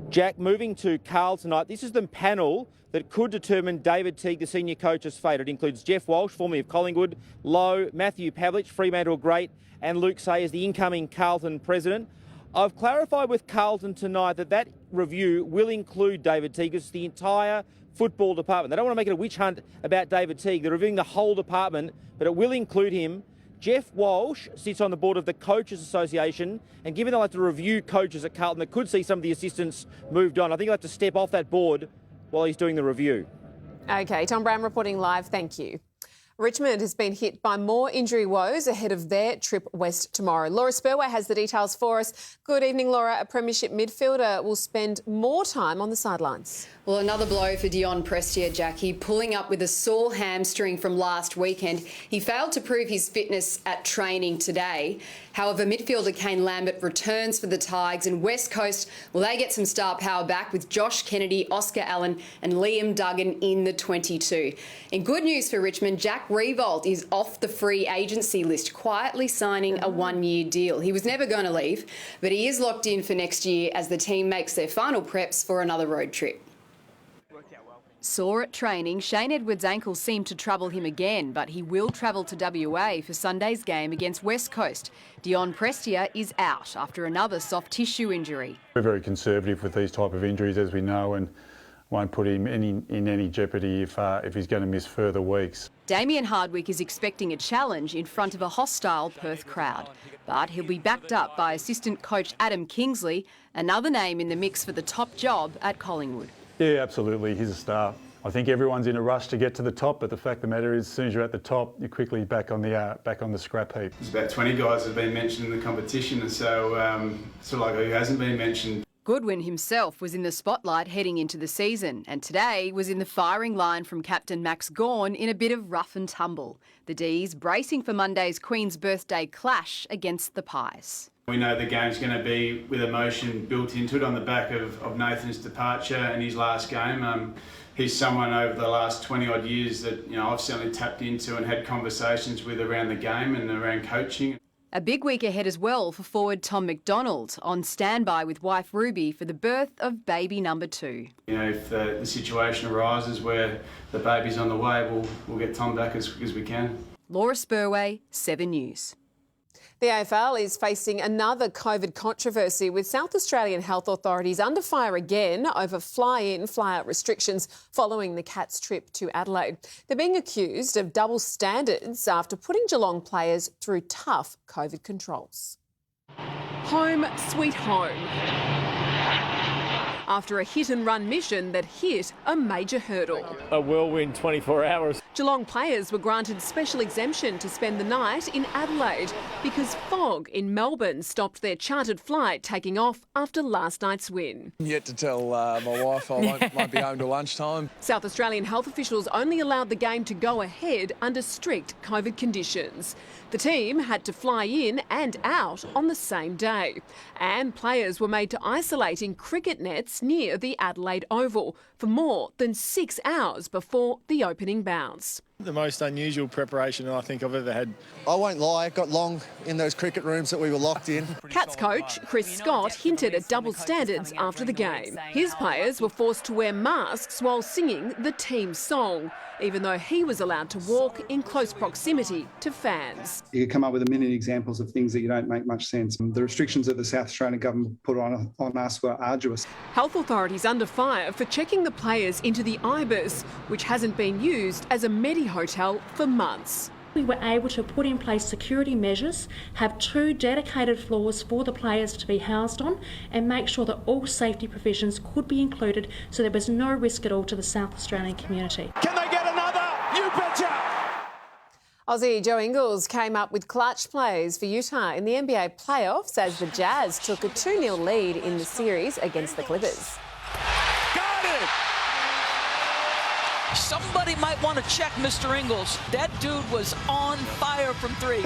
Jack, moving to Carl tonight, this is the panel that could determine David Teague, the senior coach's fate. It includes Jeff Walsh, formerly of Collingwood, Lowe, Matthew Pavlich, Fremantle great, and Luke Sayers, the incoming Carlton president. I've clarified with Carlton tonight that review will include David Teague. It's the entire football department. They don't want to make it a witch hunt about David Teague. They're reviewing the whole department, but it will include him. Jeff Walsh sits on the board of the Coaches Association, and given they'll have to review coaches at Carlton that could see some of the assistants moved on, I think he'll have to step off that board while he's doing the review. OK, Tom Brown reporting live. Thank you. Richmond has been hit by more injury woes ahead of their trip west tomorrow. Laura Spurway has the details for us. Good evening, Laura. A premiership midfielder will spend more time on the sidelines. Well, another blow for Dion Prestia, Jackie, pulling up with a sore hamstring from last weekend. He failed to prove his fitness at training today. However, midfielder Kane Lambert returns for the Tigers, and West Coast, well, they get some star power back with Josh Kennedy, Oscar Allen and Liam Duggan in the 22. And good news for Richmond, Jack Revolt is off the free agency list, quietly signing a one-year deal. He was never going to leave, but he is locked in for next year as the team makes their final preps for another road trip. Sore at training, Shane Edwards' ankle seemed to trouble him again, but he will travel to WA for Sunday's game against West Coast. Dion Prestia is out after another soft tissue injury. We're very conservative with these type of injuries, as we know, and won't put him in any jeopardy if he's going to miss further weeks. Damien Hardwick is expecting a challenge in front of a hostile Perth crowd, but he'll be backed up by assistant coach Adam Kingsley, another name in the mix for the top job at Collingwood. Yeah, absolutely. He's a star. I think everyone's in a rush to get to the top, but the fact of the matter is, as soon as you're at the top, you're quickly back on the scrap heap. There's about 20 guys that have been mentioned in the competition, and so like who hasn't been mentioned. Goodwin himself was in the spotlight heading into the season, and today was in the firing line from captain Max Gawn in a bit of rough and tumble. The D's bracing for Monday's Queen's Birthday clash against the Pies. We know the game's going to be with emotion built into it on the back of Nathan's departure and his last game. He's someone over the last 20-odd years that I've certainly tapped into and had conversations with around the game and around coaching. A big week ahead as well for forward Tom McDonald, on standby with wife Ruby for the birth of baby number 2. If the situation arises where the baby's on the way, we'll get Tom back as quick as we can. Laura Spurway, 7 News. The AFL is facing another COVID controversy, with South Australian health authorities under fire again over fly-in, fly-out restrictions following the Cats' trip to Adelaide. They're being accused of double standards after putting Geelong players through tough COVID controls. Home sweet home. After a hit-and-run mission that hit a major hurdle. A whirlwind 24 hours. Geelong players were granted special exemption to spend the night in Adelaide because fog in Melbourne stopped their chartered flight taking off after last night's win. Yet to tell my wife I won't be home till lunchtime. South Australian health officials only allowed the game to go ahead under strict COVID conditions. The team had to fly in and out on the same day, and players were made to isolate in cricket nets near the Adelaide Oval for more than 6 hours before the opening bounce. The most unusual preparation I think I've ever had. I won't lie, it got long in those cricket rooms that we were locked in. Cats coach Chris Scott hinted at double standards after the game. His players were forced to wear masks while singing the team song, even though he was allowed to walk in close proximity to fans. You could come up with a million examples of things that you don't make much sense. The restrictions that the South Australian government put on us were arduous. Health authorities under fire for checking the players into the Ibis, which hasn't been used as a hotel for months. We were able to put in place security measures, have 2 dedicated floors for the players to be housed on, and make sure that all safety provisions could be included so there was no risk at all to the South Australian community. Can they get another? You betcha! Aussie Joe Ingles came up with clutch plays for Utah in the NBA playoffs as the Jazz took a 2-0 lead in the series against the Clippers. Got it! Somebody might want to check Mr. Ingles. That dude was on fire from 3.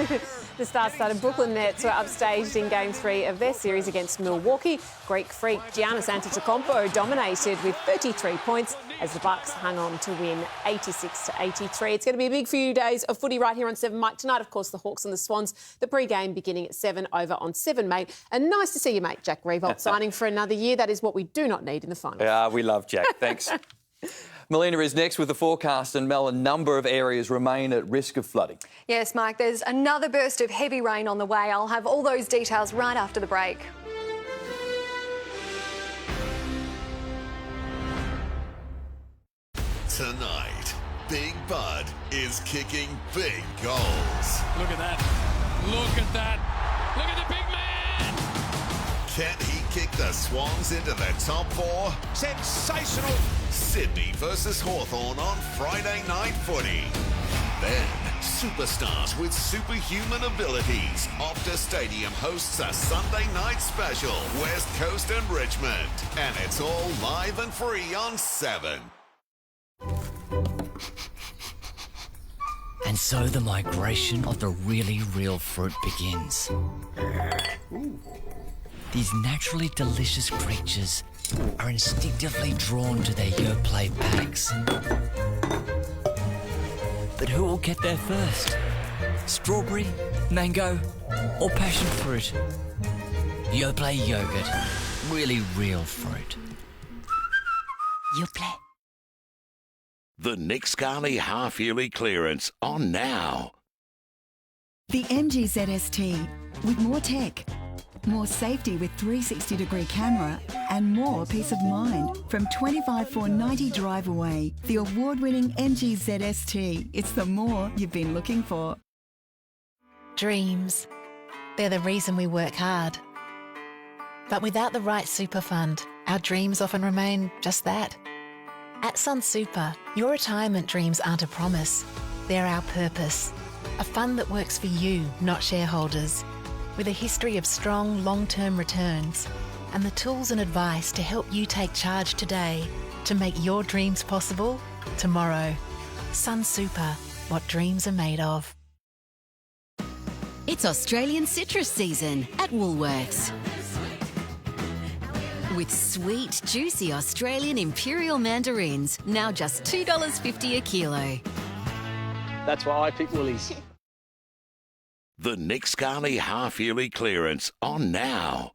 The star-studded Brooklyn Nets were upstaged in Game 3 of their series against Milwaukee. Greek freak Giannis Antetokounmpo dominated with 33 points as the Bucks hung on to win 86-83. It's going to be a big few days of footy right here on 7 Mike. Tonight, of course, the Hawks and the Swans. The pre-game beginning at 7 over on 7 Mate. And nice to see you, mate, Jack Revolt, signing for another year. That is what we do not need in the finals. Yeah, we love Jack. Thanks. Melina is next with the forecast, and Mel, a number of areas remain at risk of flooding. Yes, Mike, there's another burst of heavy rain on the way. I'll have all those details right after the break. Tonight, Big Bud is kicking big goals. Look at that. Look at that. Look at the big man. Can he kick the Swans into the top four? Sensational. Sydney versus Hawthorn on Friday Night Footy. Then, superstars with superhuman abilities. Optus Stadium hosts a Sunday night special, West Coast and Richmond. And it's all live and free on 7. And so the migration of the really real fruit begins. These naturally delicious creatures are instinctively drawn to their Yoplait packs. But who will get there first? Strawberry, mango, or passion fruit? Yoplait yogurt. Really real fruit. Yoplait. The Nick Scarley half-yearly clearance on now. The MG ZST with more tech, more safety with 360-degree camera and more peace of mind. From 25,490 drive away, the award-winning MG ZST. It's the more you've been looking for. Dreams. They're the reason we work hard. But without the right super fund, our dreams often remain just that. At Sun Super, your retirement dreams aren't a promise. They're our purpose. A fund that works for you, not shareholders. With a history of strong, long-term returns and the tools and advice to help you take charge today to make your dreams possible tomorrow. Sun Super, what dreams are made of. It's Australian citrus season at Woolworths. With sweet, juicy Australian Imperial mandarins, now just $2.50 a kilo. That's why I pick Woolies. The Nick Scarley half-yearly clearance on now.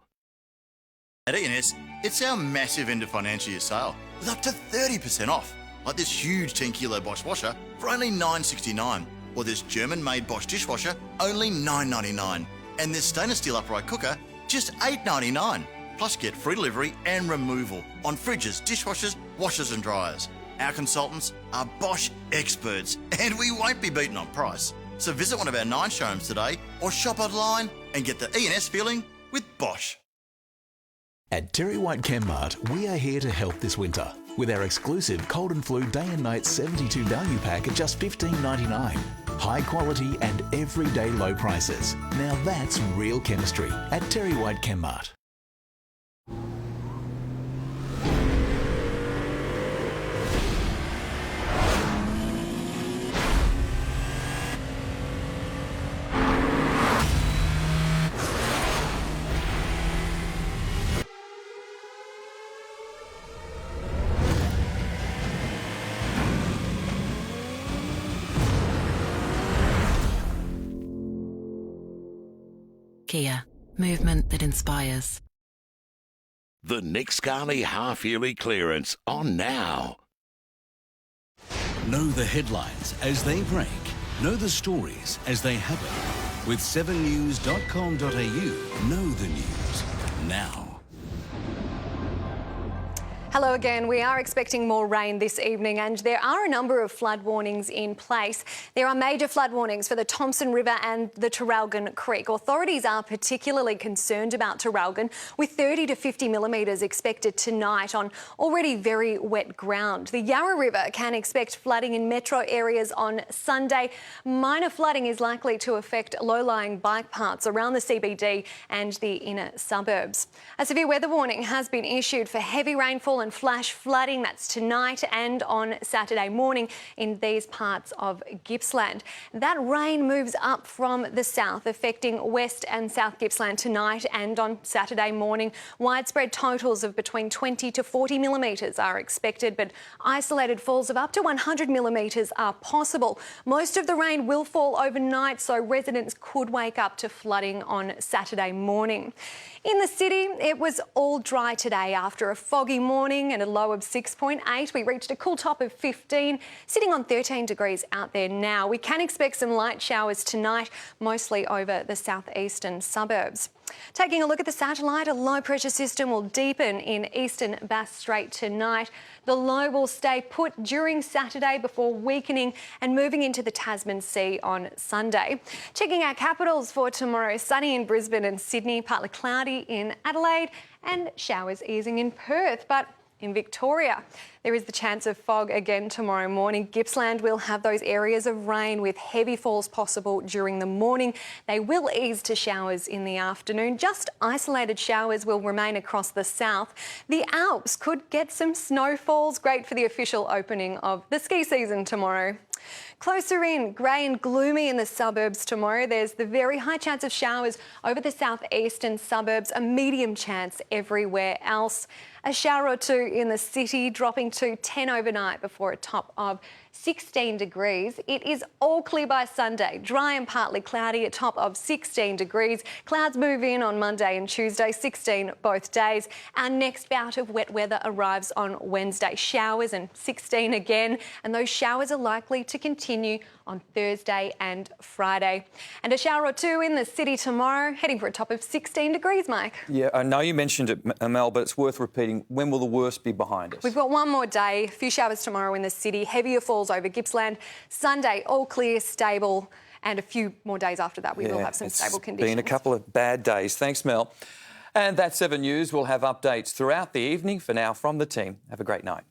At E&S, it's our massive end of financial year sale with up to 30% off. Like this huge 10-kilo Bosch washer for only $9.69. Or this German-made Bosch dishwasher, only $9.99. And this stainless steel upright cooker, just $8.99. Plus get free delivery and removal on fridges, dishwashers, washers and dryers. Our consultants are Bosch experts and we won't be beaten on price. So visit one of our 9 showrooms today or shop online and get the E&S feeling with Bosch. At Terry White Chemmart, we are here to help this winter with our exclusive Cold and Flu Day and Night 72 value pack at just $15.99. High quality and everyday low prices. Now that's real chemistry at Terry White Chemmart. Kia, movement that inspires. The Nick Scarley half-yearly clearance on now. Know the headlines as they break. Know the stories as they happen. With 7news.com.au, know the news now. Hello again. We are expecting more rain this evening and there are a number of flood warnings in place. There are major flood warnings for the Thomson River and the Traralgon Creek. Authorities are particularly concerned about Traralgon with 30 to 50 millimetres expected tonight on already very wet ground. The Yarra River can expect flooding in metro areas on Sunday. Minor flooding is likely to affect low-lying bike paths around the CBD and the inner suburbs. A severe weather warning has been issued for heavy rainfall and flash flooding. That's tonight and on Saturday morning in these parts of Gippsland. That rain moves up from the south, affecting West and South Gippsland tonight and on Saturday morning. Widespread totals of between 20 to 40 millimetres are expected, but isolated falls of up to 100 millimetres are possible. Most of the rain will fall overnight, so residents could wake up to flooding on Saturday morning. In the city, it was all dry today after a foggy morning and a low of 6.8. We reached a cool top of 15, sitting on 13 degrees out there now. We can expect some light showers tonight, mostly over the southeastern suburbs. Taking a look at the satellite, a low pressure system will deepen in eastern Bass Strait tonight. The low will stay put during Saturday before weakening and moving into the Tasman Sea on Sunday. Checking our capitals for tomorrow, sunny in Brisbane and Sydney, partly cloudy in Adelaide and showers easing in Perth. But in Victoria, there is the chance of fog again tomorrow morning. Gippsland will have those areas of rain with heavy falls possible during the morning. They will ease to showers in the afternoon. Just isolated showers will remain across the south. The Alps could get some snowfalls, great for the official opening of the ski season tomorrow. Closer in, grey and gloomy in the suburbs tomorrow. There's the very high chance of showers over the southeastern suburbs, a medium chance everywhere else. A shower or two in the city, dropping to 10 overnight before a top of 16 degrees. It is all clear by Sunday, dry and partly cloudy, a top of 16 degrees. Clouds move in on Monday and Tuesday, 16 both days. Our next bout of wet weather arrives on Wednesday. Showers and 16 again, and those showers are likely to continue on Thursday and Friday. And a shower or two in the city tomorrow, heading for a top of 16 degrees, Mike. Yeah, I know you mentioned it, Mel, but it's worth repeating. When will the worst be behind us? We've got one more day, a few showers tomorrow in the city, heavier falls over Gippsland. Sunday, all clear, stable, and a few more days after that we will have some stable conditions. It's been a couple of bad days. Thanks, Mel. And that's 7 News. We'll have updates throughout the evening. For now, from the team, have a great night.